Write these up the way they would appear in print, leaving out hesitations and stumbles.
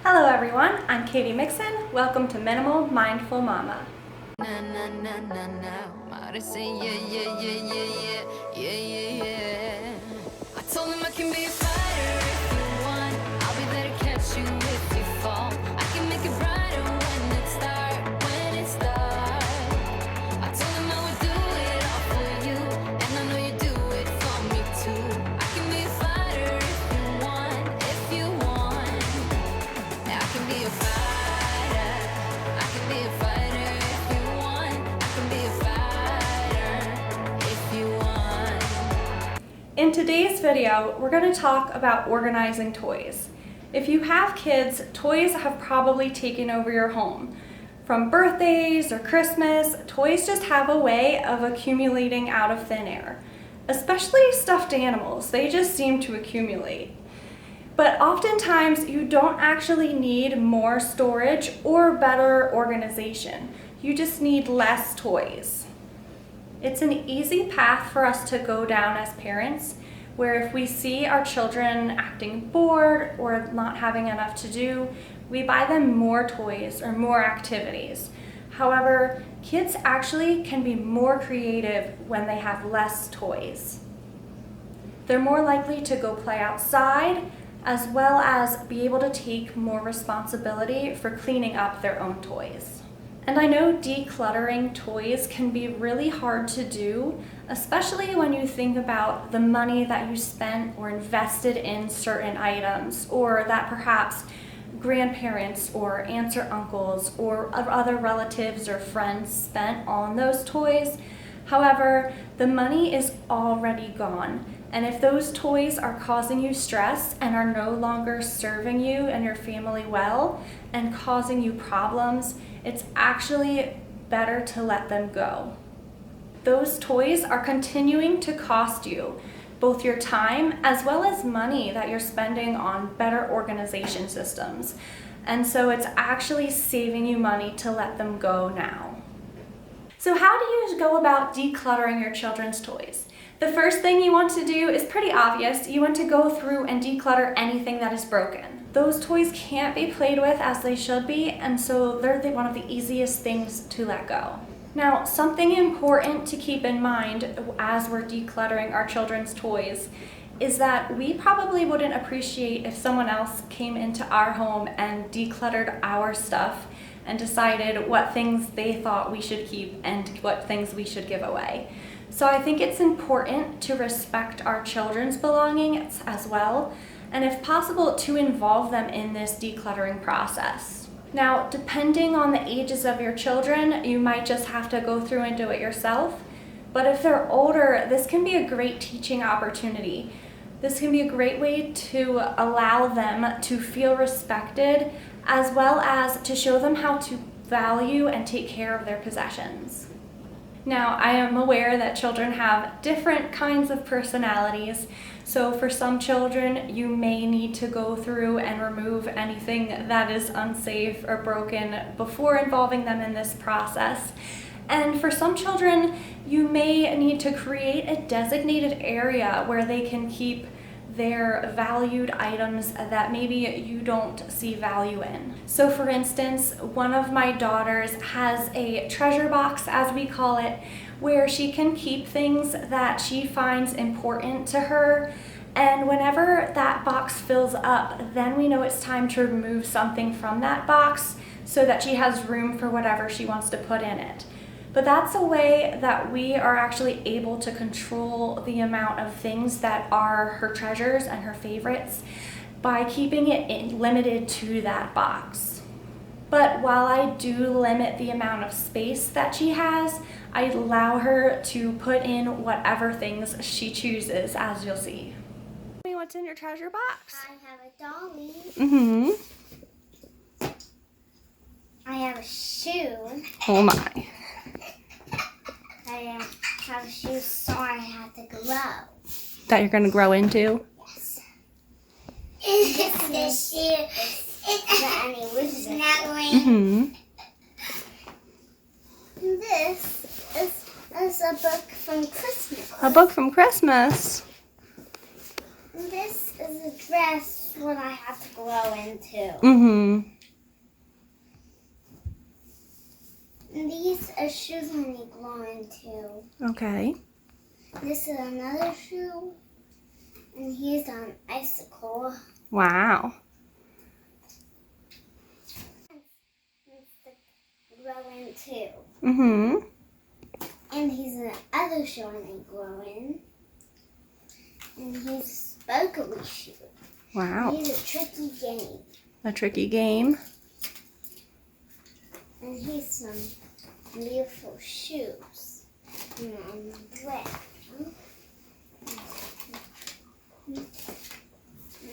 Hello everyone, I'm Katie Mixon. Welcome to Minimal Mindful Mama. I told him I can be a fighter if you want. I'll be there to catch you if you fall. I can make it brighter when it's dark, I told him I would do it all for you, and I know you do it for me too. I can be a fighter if you want. Yeah, I can be a fighter. I can be a fighter if you want. I can be a fighter if you want. In today's video, we're going to talk about organizing toys. If you have kids, toys have probably taken over your home. From birthdays or Christmas, toys just have a way of accumulating out of thin air. Especially stuffed animals, they just seem to accumulate. But oftentimes, you don't actually need more storage or better organization. You just need less toys. It's an easy path for us to go down as parents, where if we see our children acting bored or not having enough to do, we buy them more toys or more activities. However, kids actually can be more creative when they have less toys. They're more likely to go play outside, as well as be able to take more responsibility for cleaning up their own toys. And I know decluttering toys can be really hard to do, especially when you think about the money that you spent or invested in certain items, or that perhaps grandparents or aunts or uncles or other relatives or friends spent on those toys. However, the money is already gone. And if those toys are causing you stress and are no longer serving you and your family well and causing you problems, it's actually better to let them go. Those toys are continuing to cost you both your time as well as money that you're spending on better organization systems. And so it's actually saving you money to let them go now. So how do you go about decluttering your children's toys? The first thing you want to do is pretty obvious. You want to go through and declutter anything that is broken. Those toys can't be played with as they should be, and so they're one of the easiest things to let go. Now, something important to keep in mind as we're decluttering our children's toys is that we probably wouldn't appreciate if someone else came into our home and decluttered our stuff and decided what things they thought we should keep and what things we should give away. So I think it's important to respect our children's belongings as well, and if possible, to involve them in this decluttering process. Now, depending on the ages of your children, you might just have to go through and do it yourself. But if they're older, this can be a great teaching opportunity. This can be a great way to allow them to feel respected, as well as to show them how to value and take care of their possessions. Now, I am aware that children have different kinds of personalities, so for some children, you may need to go through and remove anything that is unsafe or broken before involving them in this process. And for some children, you may need to create a designated area where they can keep their valued items that maybe you don't see value in. So for instance, one of my daughters has a treasure box, as we call it, where she can keep things that she finds important to her. And whenever that box fills up, then we know it's time to remove something from that box so that she has room for whatever she wants to put in it. But that's a way that we are actually able to control the amount of things that are her treasures and her favorites by keeping it limited to that box. But while I do limit the amount of space that she has, I allow her to put in whatever things she chooses, as you'll see. Tell me what's in your treasure box. I have a dolly. Mm-hmm. I have a shoe. Oh my. I have shoes, so I have to grow. That you're going to grow into? Yes. It's the shoe. It's snuggling. Mm-hmm. This is a book from Christmas. A book from Christmas. This is a dress is what I have to grow into. Mm-hmm. And these are shoes I need to grow into. Okay. This is another shoe. And here's an icicle. Wow. Grow into. Mm-hmm. And here's another shoe I need to grow in. And here's a sparkly shoe. Wow. Here's a tricky game. A tricky game. And here's some beautiful shoes. And red.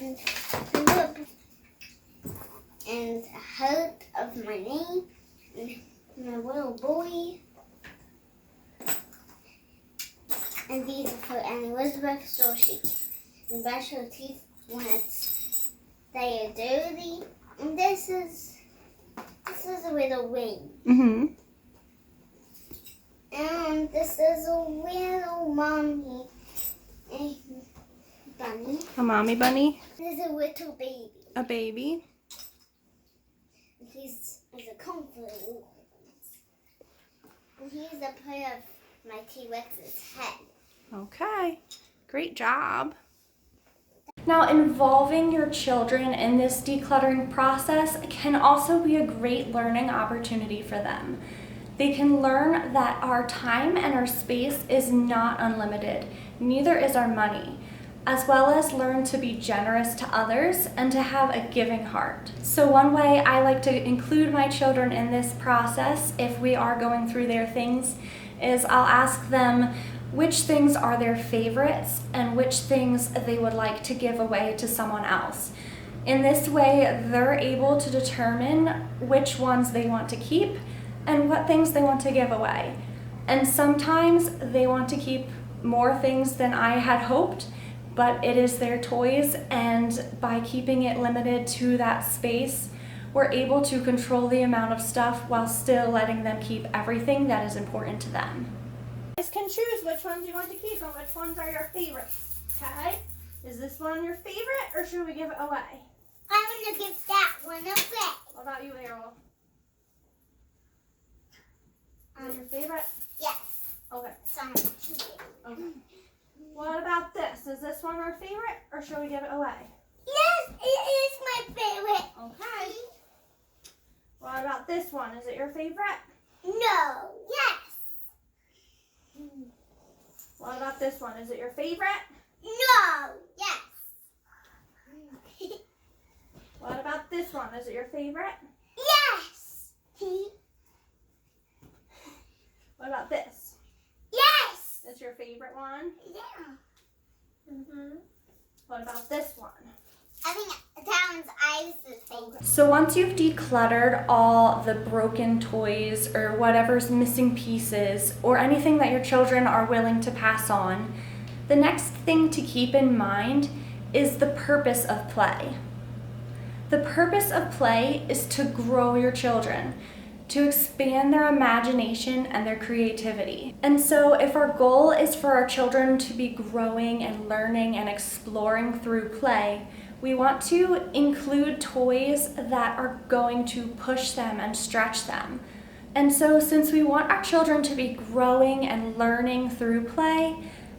And look. And a heart of my name. And my little boy. And these are for Elizabeth so she can brush her teeth when they are dirty. And this is a little ring. Mm-hmm. And this is a little mommy bunny. A mommy bunny. This is a little baby. A baby. And he's a comforter. And here's a part of my T-Rex's head. Okay. Great job. Now, involving your children in this decluttering process can also be a great learning opportunity for them. They can learn that our time and our space is not unlimited, neither is our money, as well as learn to be generous to others and to have a giving heart. So one way I like to include my children in this process, if we are going through their things, is I'll ask them which things are their favorites and which things they would like to give away to someone else. In this way, they're able to determine which ones they want to keep and what things they want to give away. And sometimes they want to keep more things than I had hoped, but it is their toys, and by keeping it limited to that space, we're able to control the amount of stuff while still letting them keep everything that is important to them. You guys can choose which ones you want to keep and which ones are your favorites, okay? Is this one your favorite, or should we give it away? I'm going to give that one away. What about you, Errol? Is it your favorite? Yes. Okay. Some Okay. What about this? Is this one our favorite, or should we give it away? Yes, it is my favorite. Okay. What about this one? Is it your favorite? No. Yes. What about this one? Is it your favorite? No. Yes. What about this one? Is it your favorite? Yes. What about this? Yes. It's your favorite one? Yeah. What about this one? I think that one's Iris' favorite. So once you've decluttered all the broken toys or whatever's missing pieces or anything that your children are willing to pass on, the next thing to keep in mind is the purpose of play. The purpose of play is to grow your children, to expand their imagination and their creativity. And so if our goal is for our children to be growing and learning and exploring through play, we want to include toys that are going to push them and stretch them. And so since we want our children to be growing and learning through play,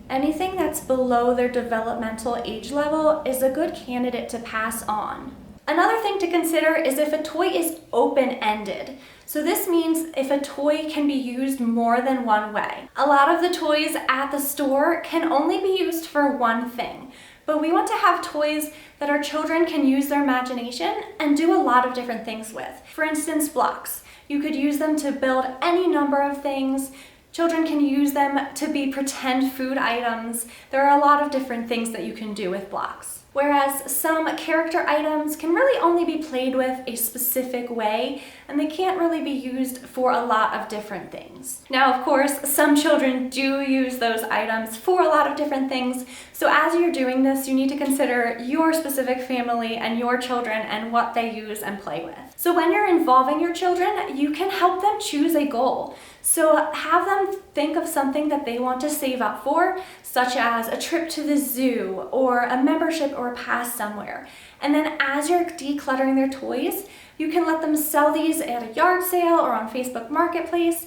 anything that's below their developmental age level is a good candidate to pass on. Another thing to consider is if a toy is open-ended. So this means if a toy can be used more than one way. A lot of the toys at the store can only be used for one thing, but we want to have toys that our children can use their imagination and do a lot of different things with. For instance, blocks. You could use them to build any number of things. Children can use them to be pretend food items. There are a lot of different things that you can do with blocks. Whereas some character items can really only be played with a specific way, and they can't really be used for a lot of different things. Now, of course, some children do use those items for a lot of different things, so as you're doing this, you need to consider your specific family and your children and what they use and play with. So when you're involving your children, you can help them choose a goal. So have them think of something that they want to save up for, such as a trip to the zoo or a membership or pass somewhere. And then as you're decluttering their toys, you can let them sell these at a yard sale or on Facebook Marketplace,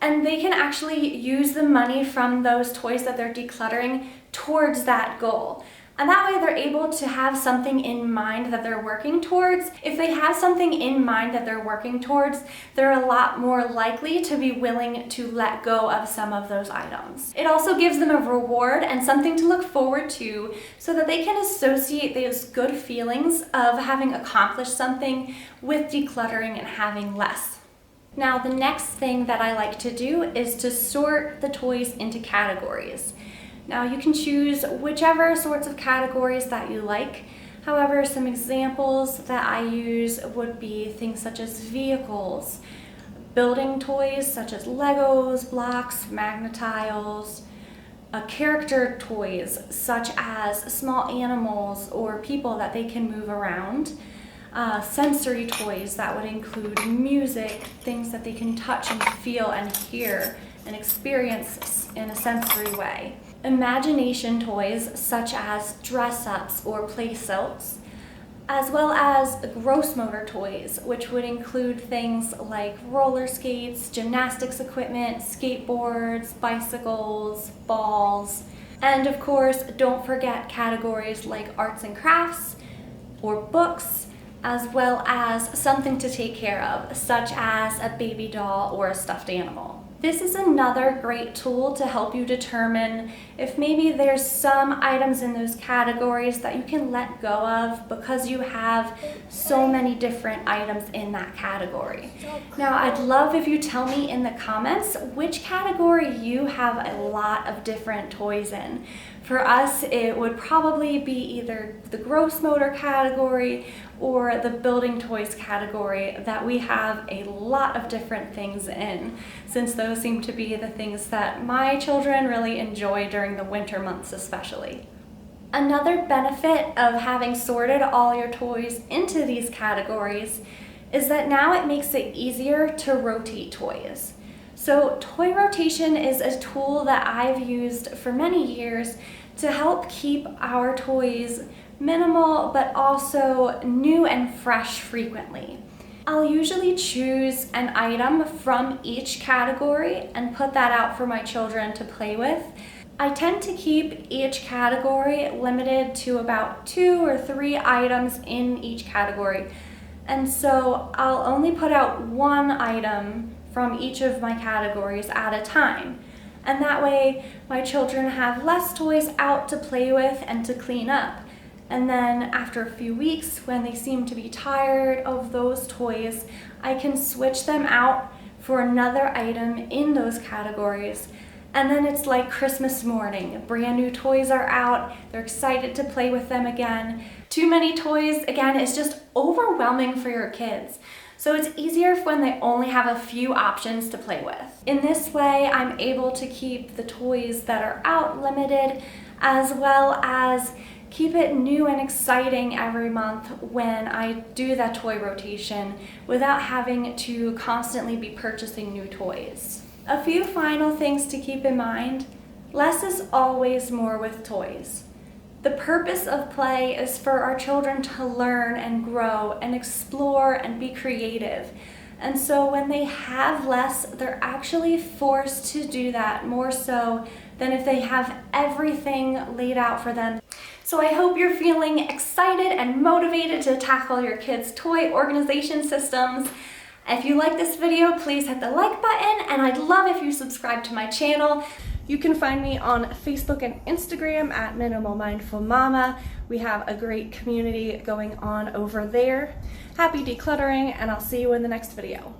and they can actually use the money from those toys that they're decluttering towards that goal. And that way they're able to have something in mind that they're working towards. If they have something in mind that they're working towards, they're a lot more likely to be willing to let go of some of those items. It also gives them a reward and something to look forward to so that they can associate those good feelings of having accomplished something with decluttering and having less. Now, the next thing that I like to do is to sort the toys into categories. Now, you can choose whichever sorts of categories that you like. However, some examples that I use would be things such as vehicles, building toys such as Legos, blocks, Magnetiles, character toys such as small animals or people that they can move around, sensory toys that would include music, things that they can touch and feel and hear and experience in a sensory way. Imagination toys such as dress-ups or play silts, as well as gross motor toys, which would include things like roller skates, gymnastics equipment, skateboards, bicycles, balls, and of course, don't forget categories like arts and crafts or books, as well as something to take care of, such as a baby doll or a stuffed animal. This is another great tool to help you determine if maybe there's some items in those categories that you can let go of because you have so many different items in that category. Now, I'd love if you tell me in the comments which category you have a lot of different toys in. For us, it would probably be either the gross motor category or the building toys category that we have a lot of different things in, since those seem to be the things that my children really enjoy during the winter months especially. Another benefit of having sorted all your toys into these categories is that now it makes it easier to rotate toys. So toy rotation is a tool that I've used for many years to help keep our toys minimal but also new and fresh frequently. I'll usually choose an item from each category and put that out for my children to play with. I tend to keep each category limited to about 2 or 3 items in each category. And so I'll only put out one item from each of my categories at a time. And that way my children have less toys out to play with and to clean up. And then after a few weeks, when they seem to be tired of those toys, I can switch them out for another item in those categories. And then it's like Christmas morning. Brand new toys are out. They're excited to play with them again. Too many toys, again, is just overwhelming for your kids. So it's easier when they only have a few options to play with. In this way, I'm able to keep the toys that are out limited, as well as keep it new and exciting every month when I do that toy rotation without having to constantly be purchasing new toys. A few final things to keep in mind. Less is always more with toys. The purpose of play is for our children to learn and grow and explore and be creative. And so when they have less, they're actually forced to do that more so than if they have everything laid out for them. So I hope you're feeling excited and motivated to tackle your kids' toy organization systems. If you like this video, please hit the like button, and I'd love if you subscribe to my channel. You can find me on Facebook and Instagram at Minimal Mindful Mama. We have a great community going on over there. Happy decluttering, and I'll see you in the next video.